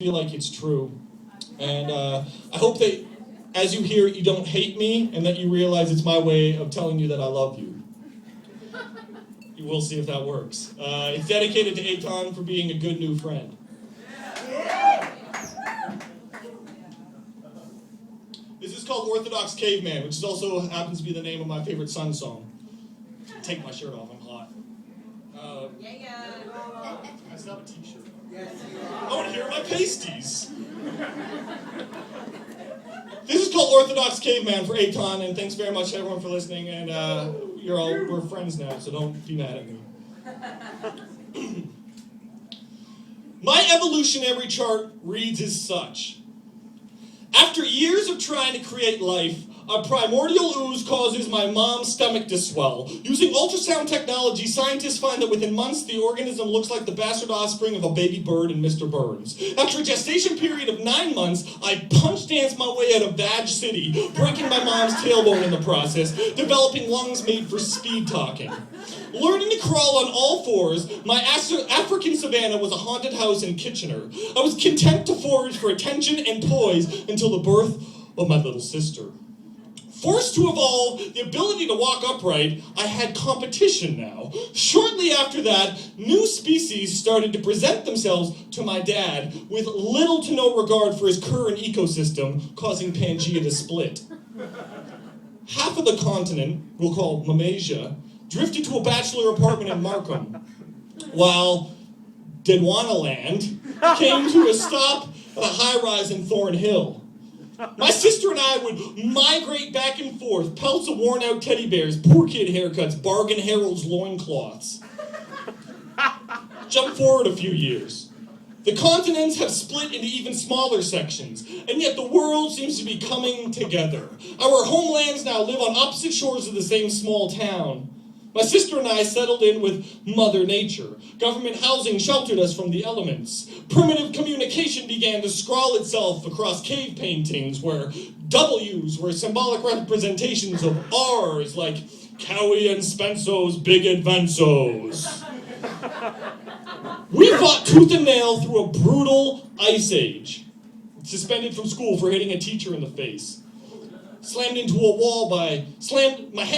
feel like it's true. And I hope that as you hear it, you don't hate me and that you realize it's my way of telling you that I love you. We'll see if that works. It's dedicated to Eitan for being a good new friend. This is called Orthodox Caveman, which is also happens to be the name of my favorite Sunn song. Take my shirt off, I'm hot. I still have a t-shirt. Oh, and here are my pasties. This is called Orthodox Caveman for Eitan, and thanks very much to everyone for listening, and we're friends now, so don't be mad at me. My evolutionary chart reads as such. After years of trying to create life, a primordial ooze causes my mom's stomach to swell. Using ultrasound technology, scientists find that within months, the organism looks like the bastard offspring of a baby bird and Mr. Burns. After a gestation period of 9 months, I punch danced my way out of Badge City, breaking my mom's tailbone in the process, developing lungs made for speed talking. Learning to crawl on all fours, my African savannah was a haunted house in Kitchener. I was content to forage for attention and toys until the birth of my little sister. Forced to evolve the ability to walk upright, I had competition now. Shortly after that, new species started to present themselves to my dad with little to no regard for his current ecosystem, causing Pangea to split. Half of the continent, we'll call Mamasia, drifted to a bachelor apartment in Markham, while Dedwanaland came to a stop at a high-rise in Thornhill. My sister and I would migrate back and forth, pelts of worn-out teddy bears, poor kid haircuts, bargain Harold's loincloths. Jump forward a few years. The continents have split into even smaller sections, and yet the world seems to be coming together. Our homelands now live on opposite shores of the same small town. My sister and I settled in with Mother Nature. Government housing sheltered us from the elements. Primitive communication began to scrawl itself across cave paintings where W's were symbolic representations of R's, like Cowie and Spenso's Big Advensos. We fought tooth and nail through a brutal ice age. Suspended from school for hitting a teacher in the face. My head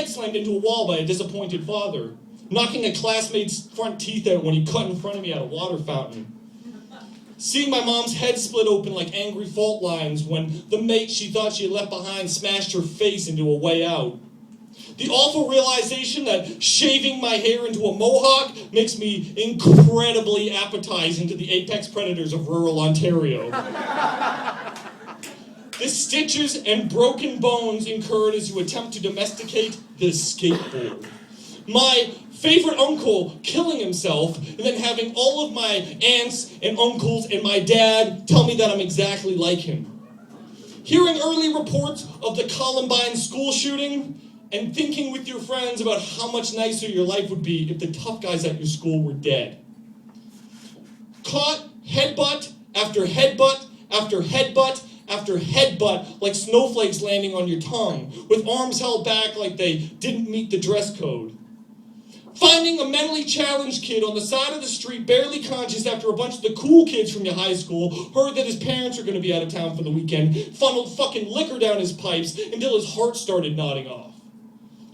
slammed into a wall by a disappointed father, knocking a classmate's front teeth out when he cut in front of me at a water fountain. Seeing my mom's head split open like angry fault lines when the mate she thought she had left behind smashed her face into a way out. The awful realization that shaving my hair into a mohawk makes me incredibly appetizing to the apex predators of rural Ontario. The stitches and broken bones incurred as you attempt to domesticate the skateboard. My favorite uncle killing himself and then having all of my aunts and uncles and my dad tell me that I'm exactly like him. Hearing early reports of the Columbine school shooting and thinking with your friends about how much nicer your life would be if the tough guys at your school were dead. Caught headbutt after headbutt after headbutt after headbutt like snowflakes landing on your tongue, with arms held back like they didn't meet the dress code. Finding a mentally challenged kid on the side of the street, barely conscious after a bunch of the cool kids from your high school heard that his parents are going to be out of town for the weekend, funneled fucking liquor down his pipes until his heart started nodding off.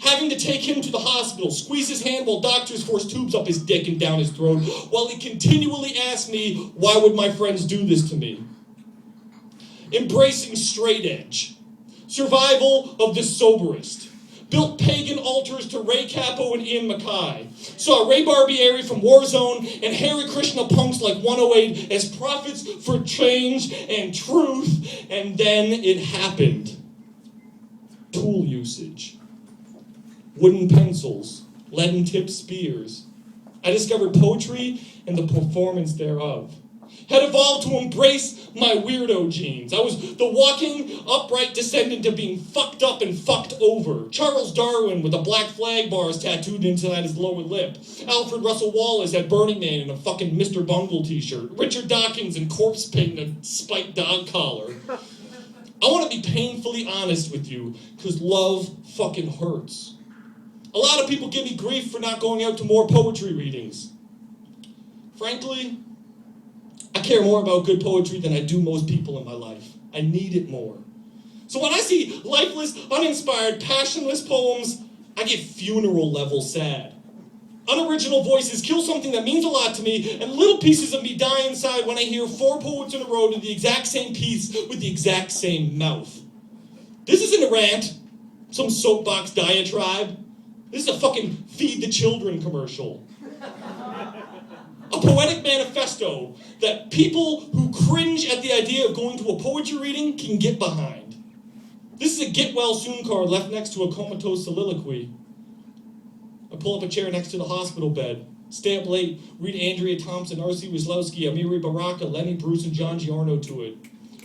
Having to take him to the hospital, squeeze his hand while doctors force tubes up his dick and down his throat, while he continually asked me, why would my friends do this to me? Embracing straight edge. Survival of the soberest. Built pagan altars to Ray Capo and Ian Mackay. Saw Ray Barbieri from Warzone and Hare Krishna punks like 108 as prophets for change and truth, and then it happened. Tool usage. Wooden pencils. Leaden-tipped spears. I discovered poetry and the performance thereof. Had evolved to embrace my weirdo genes. I was the walking, upright descendant of being fucked up and fucked over. Charles Darwin with the black flag bars tattooed inside his lower lip. Alfred Russel Wallace had Burning Man in a fucking Mr. Bungle t-shirt. Richard Dawkins in corpse paint and a spiked dog collar. I want to be painfully honest with you, because love fucking hurts. A lot of people give me grief for not going out to more poetry readings. Frankly, I care more about good poetry than I do most people in my life. I need it more. So when I see lifeless, uninspired, passionless poems, I get funeral level sad. Unoriginal voices kill something that means a lot to me, and little pieces of me die inside when I hear 4 poets in a row do the exact same piece with the exact same mouth. This isn't a rant, some soapbox diatribe. This is a fucking Feed the Children commercial. A poetic manifesto that people who cringe at the idea of going to a poetry reading can get behind. This is a get well soon card left next to a comatose soliloquy. I pull up a chair next to the hospital bed, stay up late, read Andrea Thompson, R.C. Wisłowski, Amiri Baraka, Lenny Bruce, and John Giorno to it.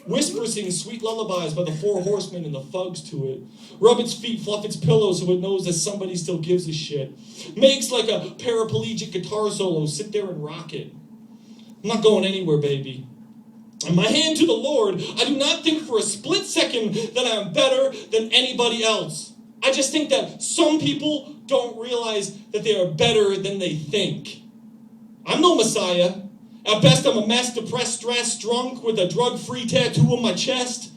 Whisper sings sweet lullabies by the 4 Horsemen and the Thugs to it. Rub its feet, fluff its pillow so it knows that somebody still gives a shit. Makes like a paraplegic guitar solo, sit there and rock it. I'm not going anywhere, baby. And my hand to the Lord, I do not think for a split second that I am better than anybody else. I just think that some people don't realize that they are better than they think. I'm no messiah. At best, I'm a mess, depressed, stressed, drunk, with a drug-free tattoo on my chest.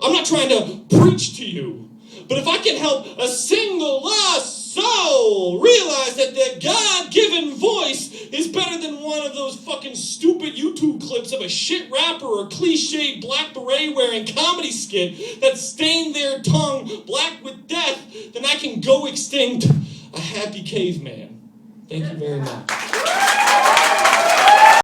I'm not trying to preach to you, but if I can help a single lost soul realize that their God-given voice is better than one of those fucking stupid YouTube clips of a shit rapper or cliched black beret-wearing comedy skit that stained their tongue black with death, then I can go extinct a happy caveman. Thank you very much.